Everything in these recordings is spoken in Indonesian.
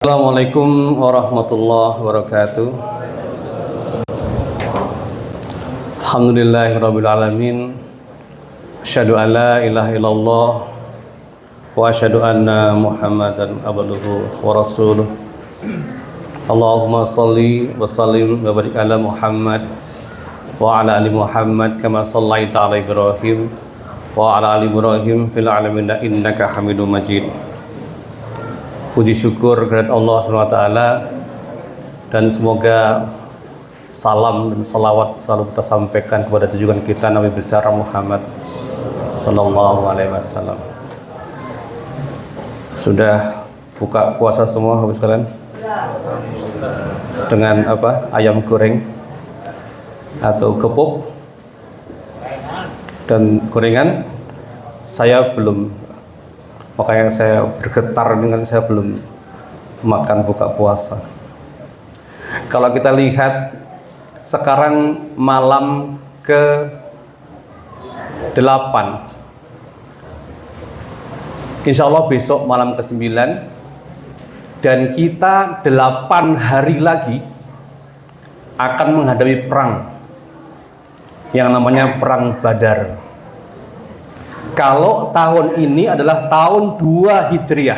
Assalamualaikum warahmatullahi wabarakatuh. Alhamdulillahirabbil alamin. Asyhadu an la ilaha illallah wa asyhadu anna Muhammadan abduhu wa rasuluh. Allahumma shalli wa sallim wa barik ala Muhammad wa ala ali Muhammad kama shallaita ala Ibrahim wa ala ali Ibrahim fil alamin innaka Hamidum Majid. Puji syukur kepada Allah SWT, dan semoga salam dan salawat selalu kita sampaikan kepada junjungan kita Nabi besar Muhammad Sallallahu Alaihi Wasallam. Sudah buka puasa semua habis kalian? Dengan apa? Ayam goreng atau kepop dan gorengan? Saya belum. Makanya saya bergetar dengan saya belum makan buka puasa. Kalau kita lihat sekarang malam ke-8, insya Allah besok malam ke-9, dan kita 8 hari lagi akan menghadapi perang yang namanya Perang Badar. Kalau tahun ini adalah tahun 2 Hijriah.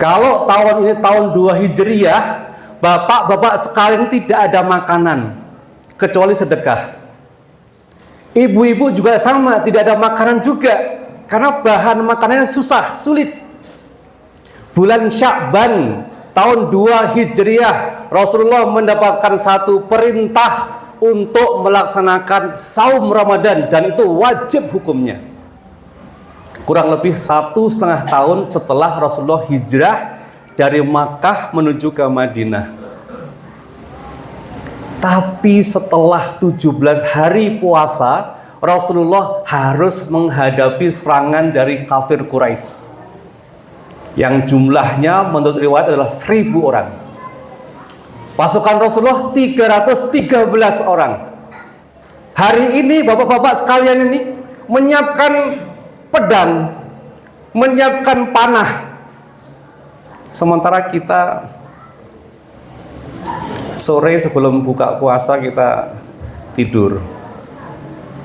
Kalau tahun ini tahun 2 Hijriah, bapak-bapak sekalian tidak ada makanan kecuali sedekah. Ibu-ibu juga sama, tidak ada makanan juga karena bahan makanannya susah, sulit. Bulan Sya'ban tahun 2 Hijriah, Rasulullah mendapatkan satu perintah untuk melaksanakan saum Ramadan, dan itu wajib hukumnya. Kurang lebih 1,5 tahun setelah Rasulullah hijrah dari Makkah menuju ke Madinah. Tapi setelah 17 hari puasa, Rasulullah harus menghadapi serangan dari kafir Quraisy yang jumlahnya menurut riwayat adalah 1.000 orang. Pasukan Rasulullah 313 orang. Hari ini bapak-bapak sekalian ini menyiapkan pedang, menyiapkan panah. Sementara kita sore sebelum buka puasa kita tidur.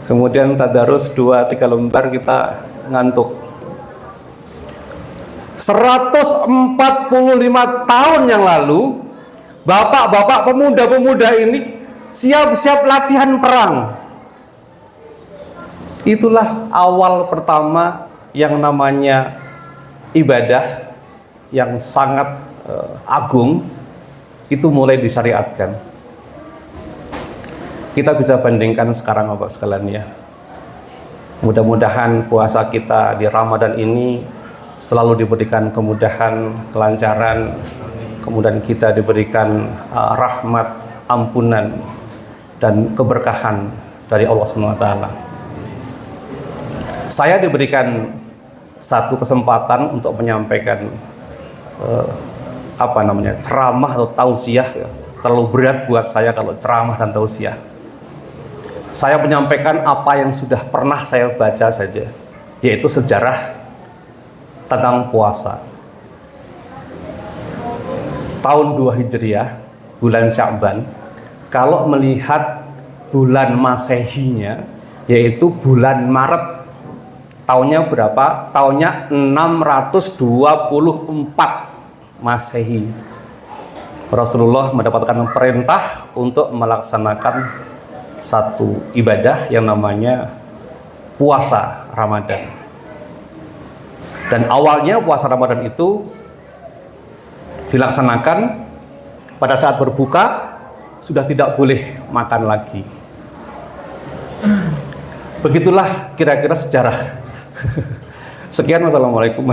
Kemudian tadarus 2-3 lembar kita ngantuk. 145 tahun yang lalu, bapak-bapak, pemuda-pemuda ini siap-siap latihan perang. Itulah awal pertama yang namanya ibadah yang sangat agung, itu mulai disyariatkan. Kita bisa bandingkan sekarang Bapak sekalian ya. Mudah-mudahan puasa kita di Ramadan ini selalu diberikan kemudahan, kelancaran, kemudian kita diberikan rahmat, ampunan, dan keberkahan dari Allah SWT. Saya diberikan satu kesempatan untuk menyampaikan ceramah atau tausiah. Terlalu berat buat saya kalau ceramah dan tausiah. Saya menyampaikan apa yang sudah pernah saya baca saja, yaitu sejarah tentang puasa. Tahun 2 Hijriah, bulan Sya'ban, kalau melihat bulan Masehinya, yaitu bulan Maret, tahunnya berapa? Tahunnya 624 Masehi. Rasulullah mendapatkan perintah untuk melaksanakan satu ibadah yang namanya puasa Ramadan. Dan awalnya puasa Ramadan itu dilaksanakan pada saat berbuka sudah tidak boleh makan lagi. Begitulah kira-kira sejarah. Sekian, wassalamualaikum.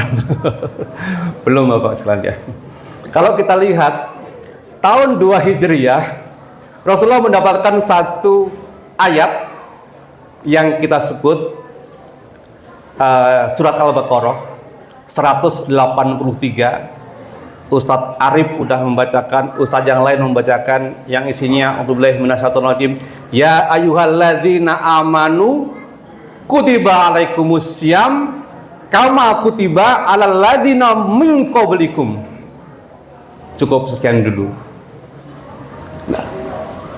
Belum Bapak sekalian ya. Kalau kita lihat tahun 2 Hijriah, Rasulullah mendapatkan satu ayat yang kita sebut surat Al-Baqarah 183. Ustadz Arif udah membacakan, Ustadz yang lain membacakan, yang isinya A'udzubillahi minasyaitonirrajim. Ya ayyuhalladzina amanu kutiba alaikumussyam kama kutiba alal ladzina min qablikum. Cukup sekian dulu. Nah,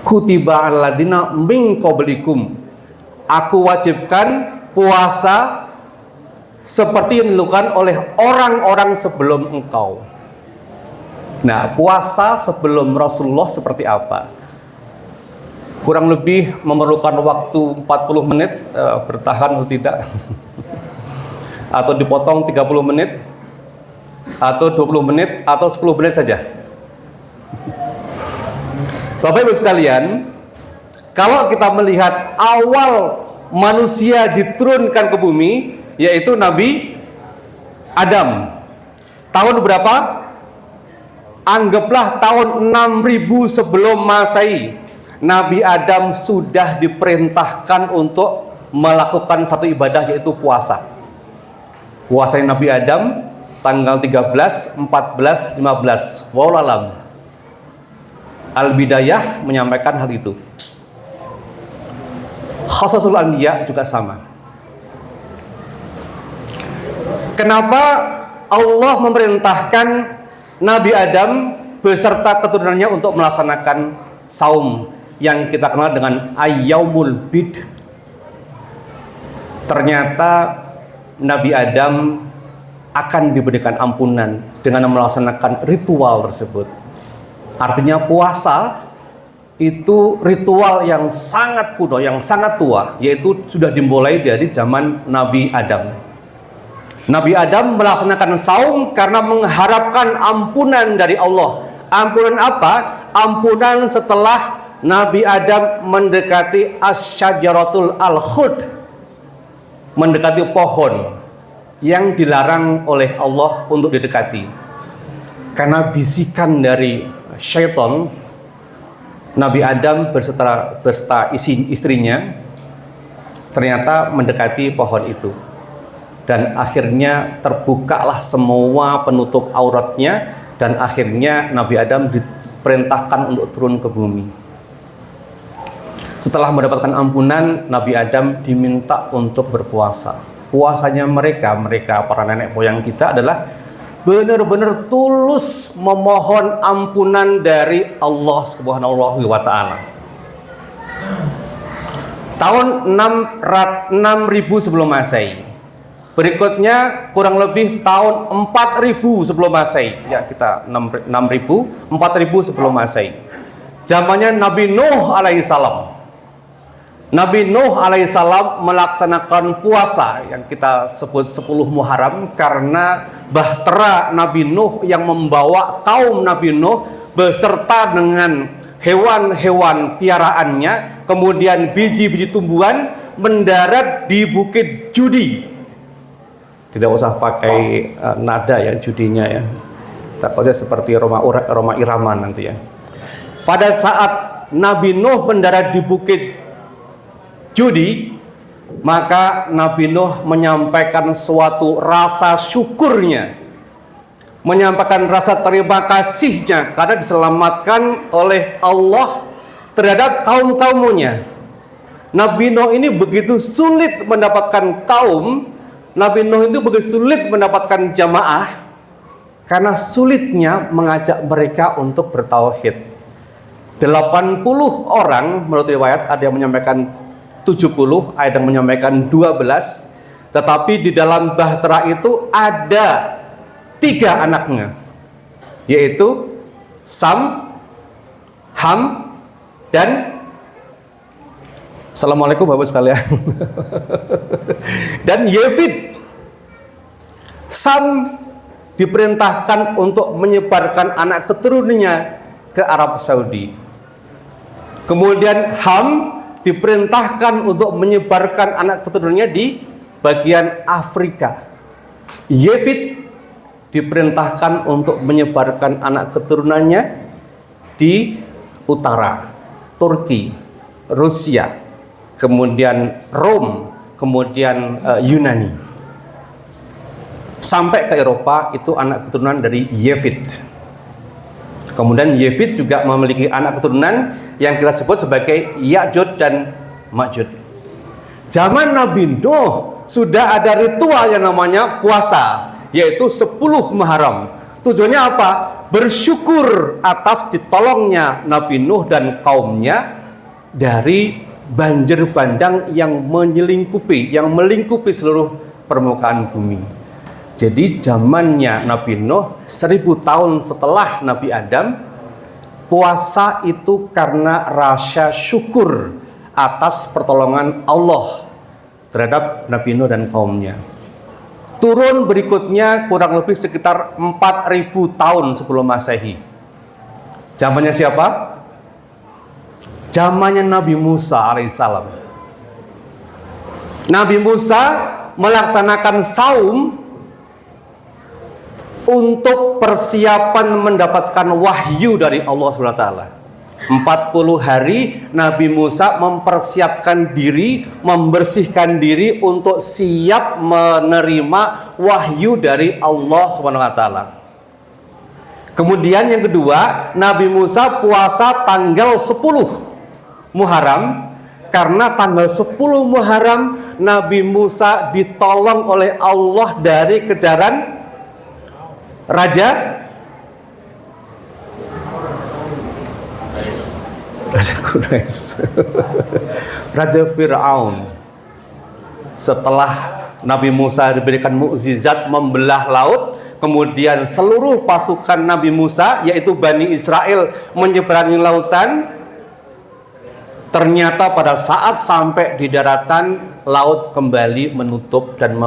kutiba alal ladzina min qablikum. Aku wajibkan puasa seperti yang dilakukan oleh orang-orang sebelum engkau. Nah, puasa sebelum Rasulullah seperti apa? Kurang lebih memerlukan waktu 40 menit, bertahan atau tidak? Atau dipotong 30 menit, atau 20 menit, atau 10 menit saja. Bapak Ibu sekalian, kalau kita melihat awal manusia diturunkan ke bumi, yaitu Nabi Adam. Tahun berapa? Anggaplah tahun 6000 sebelum Masehi. Nabi Adam sudah diperintahkan untuk melakukan satu ibadah, yaitu puasa. Puasanya Nabi Adam tanggal 13, 14, 15. Wallahu alam. Al-Bidayah menyampaikan hal itu. Khasasul Anbiya juga sama. Kenapa Allah memerintahkan Nabi Adam beserta keturunannya untuk melaksanakan saum yang kita kenal dengan Ayyaumul Bid? Ternyata Nabi Adam akan diberikan ampunan dengan melaksanakan ritual tersebut. Artinya puasa itu ritual yang sangat kuno, yang sangat tua, yaitu sudah dimulai dari zaman Nabi Adam. Nabi Adam melaksanakan saum karena mengharapkan ampunan dari Allah. Ampunan apa? Ampunan setelah Nabi Adam mendekati Asy-Syajaratul Al-Khud, mendekati pohon yang dilarang oleh Allah untuk didekati. Karena bisikan dari syaitan, Nabi Adam berserta istrinya ternyata mendekati pohon itu. Dan akhirnya terbukalah semua penutup auratnya, dan akhirnya Nabi Adam diperintahkan untuk turun ke bumi. Setelah mendapatkan ampunan, Nabi Adam diminta untuk berpuasa. Puasanya mereka para nenek moyang kita adalah benar-benar tulus memohon ampunan dari Allah Subhanahu wa Ta'ala. Tahun 6000 sebelum Masehi. Berikutnya kurang lebih tahun 4000 sebelum Masehi. Ya, kita 4000 sebelum Masehi. Zamannya Nabi Nuh alaihissalam. Nabi Nuh alaihissalam melaksanakan puasa yang kita sebut 10 Muharram karena bahtera Nabi Nuh yang membawa kaum Nabi Nuh beserta dengan hewan-hewan piaraannya, kemudian biji-biji tumbuhan mendarat di Bukit Judi. Tidak usah pakai nada ya judinya ya. Takutnya seperti Roma Irama nanti ya. Pada saat Nabi Nuh mendarat di Bukit Judi, maka Nabi Nuh menyampaikan suatu rasa syukurnya, menyampaikan rasa terima kasihnya karena diselamatkan oleh Allah terhadap kaum-kaumnya. Nabi Nuh ini begitu sulit mendapatkan kaum, Nabi Nuh itu begitu sulit mendapatkan jamaah karena sulitnya mengajak mereka untuk bertauhid. 80 orang menurut riwayat, ada yang menyampaikan 70, ada yang menyampaikan 12, tetapi di dalam bahtera itu ada 3 anaknya, yaitu Sam, Ham, dan Assalamualaikum Bapak sekalian dan Yefid. Sam diperintahkan untuk menyebarkan anak keturunannya ke Arab Saudi. Kemudian Ham diperintahkan untuk menyebarkan anak keturunannya di bagian Afrika. Yefid diperintahkan untuk menyebarkan anak keturunannya di utara, Turki, Rusia, kemudian Rom, kemudian Yunani. Sampai ke Eropa itu anak keturunan dari Yefid. Kemudian Yefid juga memiliki anak keturunan yang kita sebut sebagai Ya'jud dan Ma'jud. Zaman Nabi Nuh sudah ada ritual yang namanya puasa, yaitu 10 Muharram. Tujuannya apa? Bersyukur atas ditolongnya Nabi Nuh dan kaumnya dari banjir bandang yang melingkupi seluruh permukaan bumi. Jadi zamannya Nabi Nuh 1000 tahun setelah Nabi Adam, puasa itu karena rasa syukur atas pertolongan Allah terhadap Nabi Nuh dan kaumnya. Turun berikutnya kurang lebih sekitar 4000 tahun sebelum Masehi. Zamannya siapa? Zamannya Nabi Musa alaihissalam. Nabi Musa melaksanakan saum untuk persiapan mendapatkan wahyu dari Allah SWT. 40 hari Nabi Musa mempersiapkan diri, membersihkan diri untuk siap menerima wahyu dari Allah SWT. Kemudian yang kedua, Nabi Musa puasa tanggal 10 Muharram, karena tanggal 10 Muharram Nabi Musa ditolong oleh Allah dari kejaran Raja Quraisy, Raja Fir'aun. Setelah Nabi Musa diberikan mukjizat membelah laut, kemudian seluruh pasukan Nabi Musa, yaitu Bani Israel, menyeberangi lautan. Ternyata pada saat sampai di daratan, laut kembali menutup dan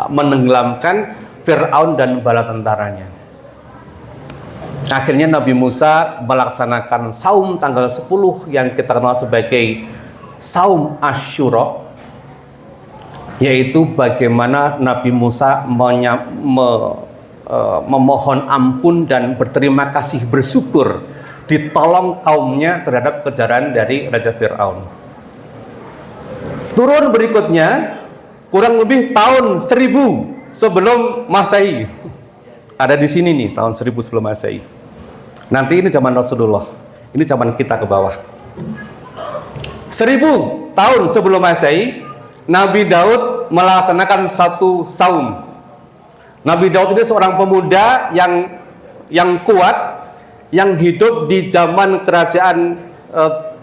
menenggelamkan Fir'aun dan bala tentaranya. Akhirnya Nabi Musa melaksanakan saum tanggal 10 yang kita kenal sebagai saum Asyura, yaitu bagaimana Nabi Musa memohon ampun dan berterima kasih, bersyukur ditolong kaumnya terhadap kejaran dari Raja Fir'aun. Turun berikutnya kurang lebih tahun 1000 sebelum Masehi. Ada di sini nih, tahun 1000 sebelum Masehi. Nanti ini zaman Rasulullah, ini zaman kita ke bawah. 1000 tahun sebelum Masehi, Nabi Daud melaksanakan satu saum. Nabi Daud ini seorang pemuda yang kuat, yang hidup di zaman kerajaan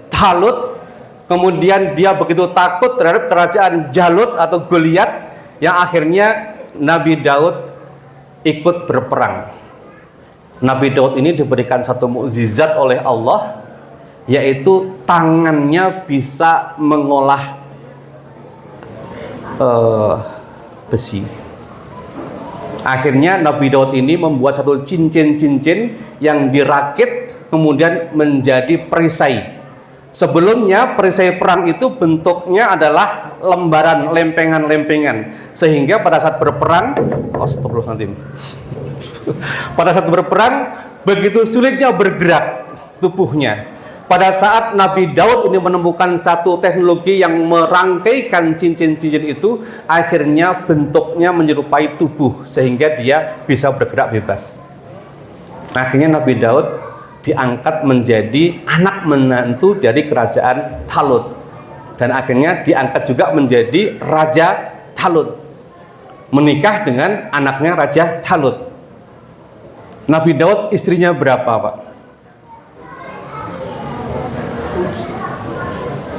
Talut. Kemudian dia begitu takut terhadap kerajaan Jalut atau Goliat, yang akhirnya Nabi Daud ikut berperang. Nabi Daud ini diberikan satu mukjizat oleh Allah, yaitu tangannya bisa mengolah besi. Akhirnya Nabi Daud ini membuat satu cincin-cincin yang dirakit kemudian menjadi perisai. Sebelumnya perisai perang itu bentuknya adalah lembaran, lempengan-lempengan, sehingga pada saat berperang, astagfirullahaladzim, pada saat berperang begitu sulitnya bergerak tubuhnya. Pada saat Nabi Daud ini menemukan satu teknologi yang merangkaikan cincin-cincin itu, akhirnya bentuknya menyerupai tubuh sehingga dia bisa bergerak bebas. Akhirnya Nabi Daud diangkat menjadi anak menantu dari kerajaan Talut, dan akhirnya diangkat juga menjadi Raja Talut, menikah dengan anaknya Raja Talut. Nabi Daud istrinya berapa, Pak?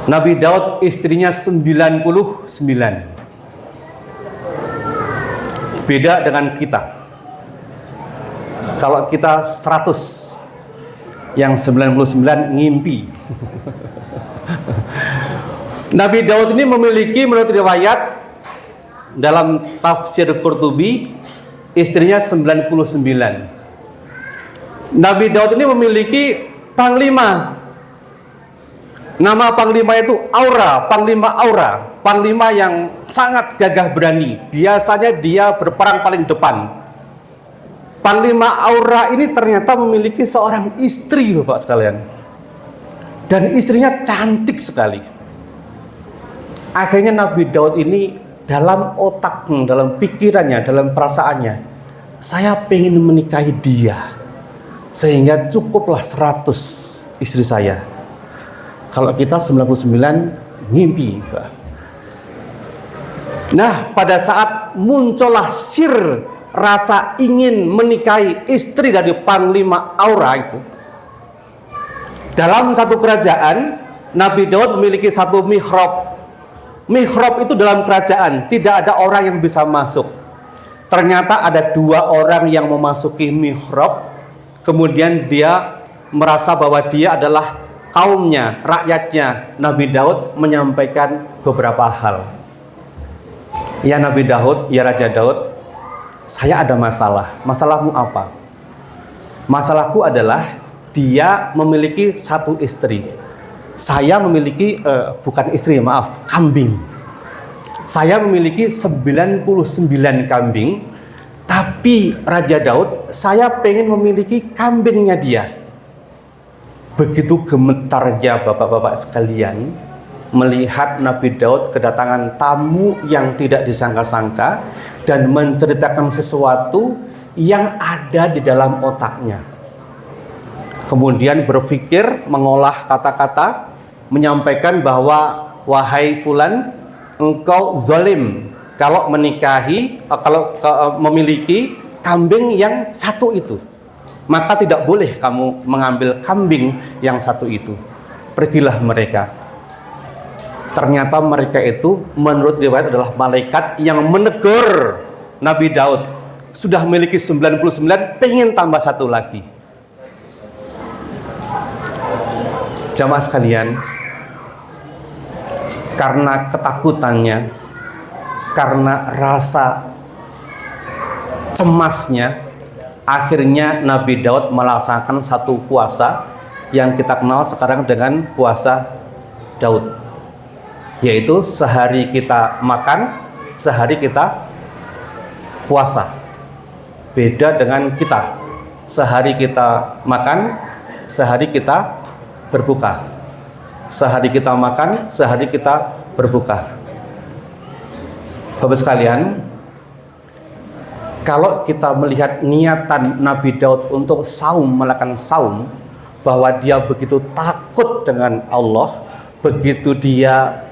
Nabi Daud istrinya 99. Beda dengan kita. Kalau kita 100, yang 99 ngimpi. Nabi Daud ini memiliki, menurut riwayat dalam tafsir Qurtubi, istrinya 99. Nabi Daud ini memiliki panglima. Nama panglima itu Aura, panglima yang sangat gagah berani. Biasanya dia berperang paling depan. Panglima Aura ini ternyata memiliki seorang istri, Bapak sekalian. Dan istrinya cantik sekali. Akhirnya Nabi Daud ini dalam otaknya, dalam pikirannya, dalam perasaannya, saya pengen menikahi dia, sehingga cukuplah 100 istri saya. Kalau kita 99 ngimpi, Pak. Nah, pada saat muncullah rasa ingin menikahi istri dari Panglima Aura itu, dalam satu kerajaan, Nabi Daud memiliki satu mihrab. Mihrab itu dalam kerajaan, tidak ada orang yang bisa masuk. Ternyata ada 2 orang yang memasuki mihrab, kemudian dia merasa bahwa dia adalah kaumnya, rakyatnya. Nabi Daud menyampaikan beberapa hal. Ya Nabi Daud, ya Raja Daud, saya ada masalah. Masalahmu apa? Masalahku adalah dia memiliki 1 istri. Saya memiliki, bukan istri, maaf, kambing. Saya memiliki 99 kambing. Tapi Raja Daud, saya pengen memiliki kambingnya dia. Begitu gemetarnya bapak-bapak sekalian melihat Nabi Daud kedatangan tamu yang tidak disangka-sangka dan menceritakan sesuatu yang ada di dalam otaknya. Kemudian berpikir, mengolah kata-kata, menyampaikan bahwa wahai fulan, engkau zalim kalau menikahi, memiliki kambing yang 1 itu. Maka tidak boleh kamu mengambil kambing yang 1 itu. Pergilah mereka. Ternyata mereka itu menurut riwayat adalah malaikat yang menegur Nabi Daud. Sudah memiliki 99, pengen tambah 1 lagi. Jamaah sekalian, karena ketakutannya, karena rasa cemasnya, akhirnya Nabi Daud melaksanakan 1 puasa yang kita kenal sekarang dengan puasa Daud, yaitu sehari kita makan, sehari kita puasa. Beda dengan kita, sehari kita makan, sehari kita berbuka. Sehari kita makan, sehari kita berbuka. Bapak sekalian, kalau kita melihat niatan Nabi Daud untuk saum, melakukan saum, bahwa dia begitu takut dengan Allah, begitu dia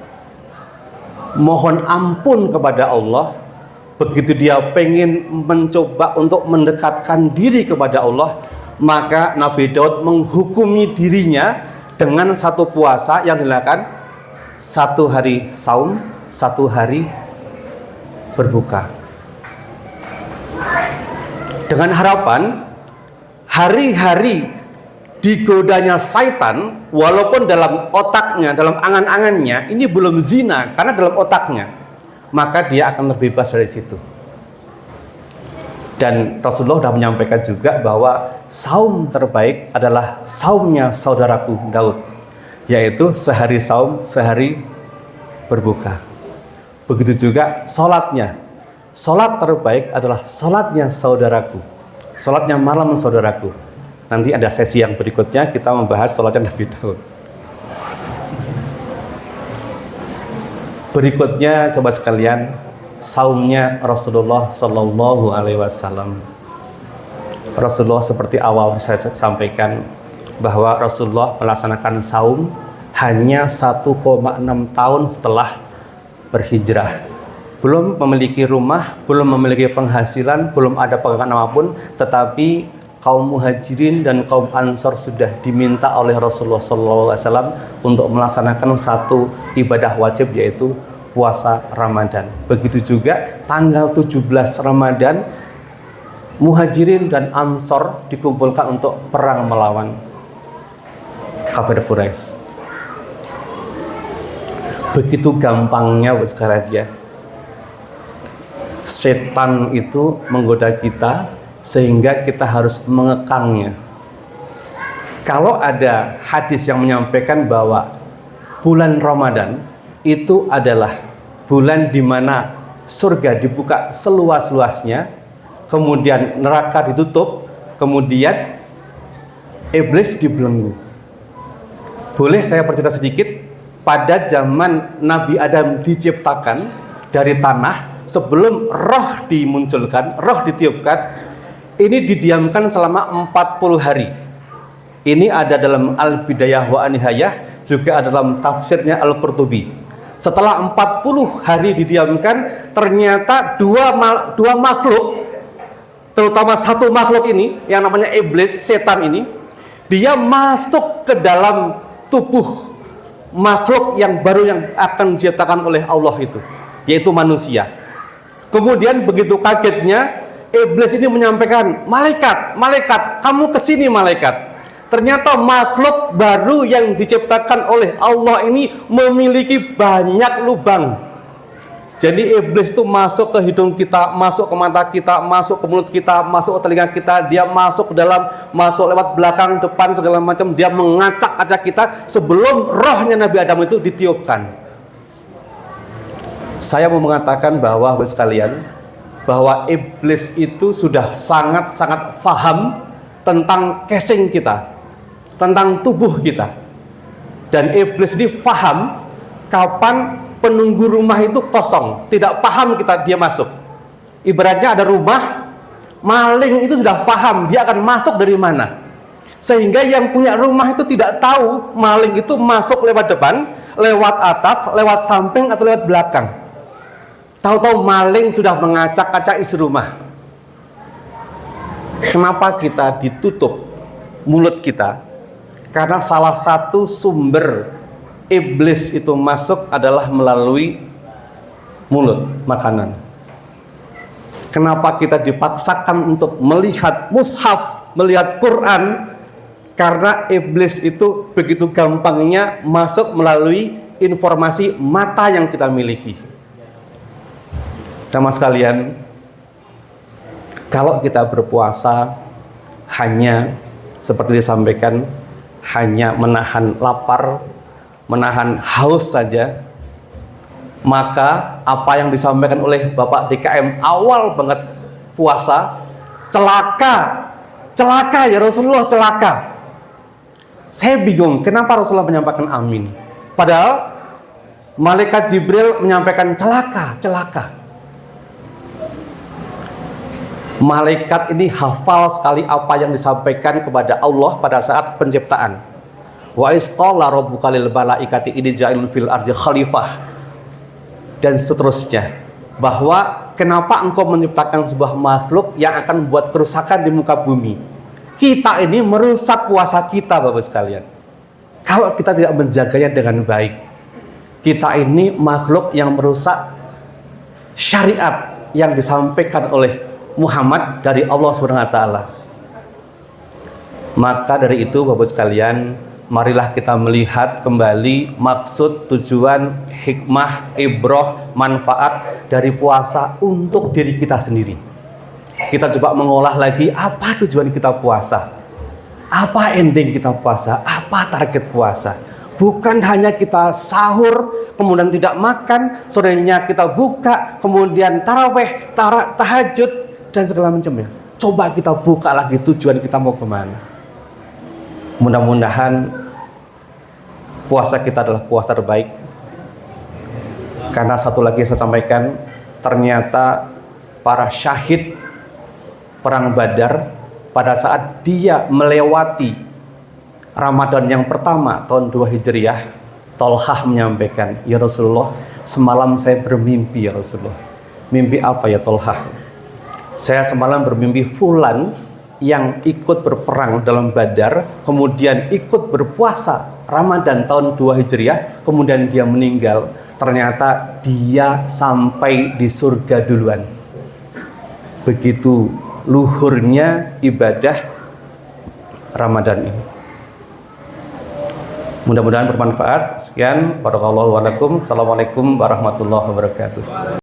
mohon ampun kepada Allah, begitu dia pengen mencoba untuk mendekatkan diri kepada Allah, maka Nabi Daud menghukumi dirinya dengan 1 puasa yang dilakukan 1 hari saum, 1 hari berbuka, dengan harapan hari-hari digodanya syaitan, walaupun dalam otaknya, dalam angan-angannya ini belum zina karena dalam otaknya, maka dia akan terbebas dari situ. Dan Rasulullah sudah menyampaikan juga bahwa saum terbaik adalah saumnya saudaraku Daud, yaitu sehari saum, sehari berbuka. Begitu juga sholatnya. Sholat terbaik adalah sholatnya saudaraku, sholatnya malam saudaraku. Nanti ada sesi yang berikutnya kita membahas sholatnya Nabi Daud. Berikutnya coba sekalian, saumnya Rasulullah Shallallahu Alaihi Wasallam. Rasulullah seperti awal saya sampaikan bahwa Rasulullah melaksanakan saum hanya 1,6 tahun setelah berhijrah. Belum memiliki rumah, belum memiliki penghasilan, belum ada pegangan apapun, tetapi kaum muhajirin dan kaum ansor sudah diminta oleh Rasulullah SAW untuk melaksanakan 1 ibadah wajib, yaitu puasa Ramadan. Begitu juga tanggal 17 Ramadan, muhajirin dan ansor dikumpulkan untuk perang melawan kafir Quraisy. Begitu gampangnya sekarang dia. Setan itu menggoda kita sehingga kita harus mengekangnya. Kalau ada hadis yang menyampaikan bahwa bulan Ramadan itu adalah bulan di mana surga dibuka seluas-luasnya, kemudian neraka ditutup, kemudian iblis dibelenggu. Boleh saya bercerita sedikit? Pada zaman Nabi Adam diciptakan dari tanah, sebelum roh dimunculkan, roh ditiupkan, ini didiamkan selama 40 hari. Ini ada dalam Al-Bidayah wa An-Nihayah, juga ada dalam tafsirnya Al-Qurtubi. Setelah 40 hari didiamkan, ternyata dua makhluk, terutama satu makhluk ini yang namanya iblis, setan ini, dia masuk ke dalam tubuh makhluk yang baru yang akan diciptakan oleh Allah itu, yaitu manusia. Kemudian begitu kagetnya, iblis ini menyampaikan, malaikat, malaikat, kamu kesini malaikat. Ternyata makhluk baru yang diciptakan oleh Allah ini memiliki banyak lubang. Jadi iblis itu masuk ke hidung kita, masuk ke mata kita, masuk ke mulut kita, masuk ke telinga kita, dia masuk ke dalam, masuk lewat belakang, depan, segala macam, dia mengacak-acak kita sebelum rohnya Nabi Adam itu ditiupkan. Saya mau mengatakan bahwa Bapak sekalian, bahwa iblis itu sudah sangat-sangat paham tentang casing kita, tentang tubuh kita. Dan iblis ini paham kapan penunggu rumah itu kosong, tidak paham dia masuk. Ibaratnya ada rumah, maling itu sudah paham dia akan masuk dari mana, sehingga yang punya rumah itu tidak tahu maling itu masuk lewat depan, lewat atas, lewat samping, atau lewat belakang. Tahu-tahu maling sudah mengacak-acak isi rumah. Kenapa kita ditutup mulut kita? Karena salah satu sumber iblis itu masuk adalah melalui mulut, makanan. Kenapa kita dipaksakan untuk melihat mushaf, melihat Quran? Karena iblis itu begitu gampangnya masuk melalui informasi mata yang kita miliki. Sama sekalian, kalau kita berpuasa hanya seperti disampaikan, hanya menahan lapar, menahan haus saja, maka apa yang disampaikan oleh Bapak DKM awal banget puasa, celaka ya Rasulullah, celaka. Saya bingung kenapa Rasulullah menyampaikan amin, padahal malaikat Jibril menyampaikan celaka. Malaikat ini hafal sekali apa yang disampaikan kepada Allah pada saat penciptaan. Wa isqala rabbuka lil malaikati inni ja'ilun fil ardi khalifah, dan seterusnya, bahwa kenapa engkau menciptakan sebuah makhluk yang akan membuat kerusakan di muka bumi. Kita ini merusak puasa kita, Bapak sekalian, kalau kita tidak menjaganya dengan baik. Kita ini makhluk yang merusak syariat yang disampaikan oleh Muhammad dari Allah SWT. Maka dari itu Bapak sekalian, marilah kita melihat kembali maksud, tujuan, hikmah, ibrah, manfaat dari puasa untuk diri kita sendiri. Kita coba mengolah lagi, apa tujuan kita puasa, apa ending kita puasa, apa target puasa. Bukan hanya kita sahur, kemudian tidak makan, sorenya kita buka, kemudian taraweh, tahajud, dan segala macamnya. Coba kita buka lagi tujuan kita mau kemana. Mudah-mudahan puasa kita adalah puasa terbaik. Karena satu lagi saya sampaikan, ternyata para syahid perang Badar pada saat dia melewati Ramadan yang pertama tahun 2 Hijriah, Tolhah menyampaikan, ya Rasulullah, semalam saya bermimpi ya Rasulullah. Mimpi apa ya Tolhah? Saya semalam bermimpi fulan yang ikut berperang dalam Badar, kemudian ikut berpuasa Ramadan tahun 2 Hijriah, kemudian dia meninggal. Ternyata dia sampai di surga duluan. Begitu luhurnya ibadah Ramadan ini. Mudah-mudahan bermanfaat. Sekian, barakallahu walakum. Assalamualaikum warahmatullahi wabarakatuh.